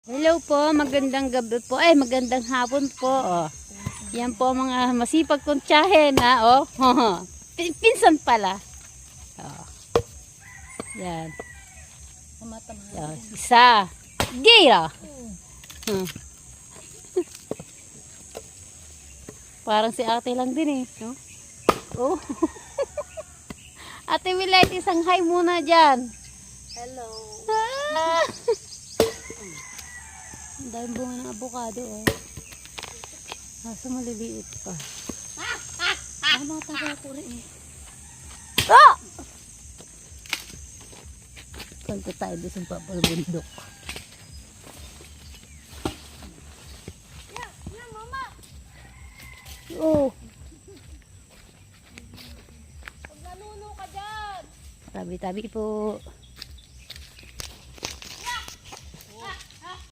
Hello po, magandang gabi po. Ay, magandang hapon po. Oh. Yan po mga masipag kong tiyahin, ha. Oh. Pinsan pala. Oh. Yan. Oh, isa. Gira. Parang si ate lang din eh. No? Oh. Ate Milet, isang hi muna dyan. Hello. Ah. Ang daming bunga ng avocado, oh. Nasa maliliit pa. Mga taga ko rin eh. Ah! Punta tayo doon sa papalbundok. Yeah, mama. Oh, Pag nanuno ka dyan. tabi-tabi po.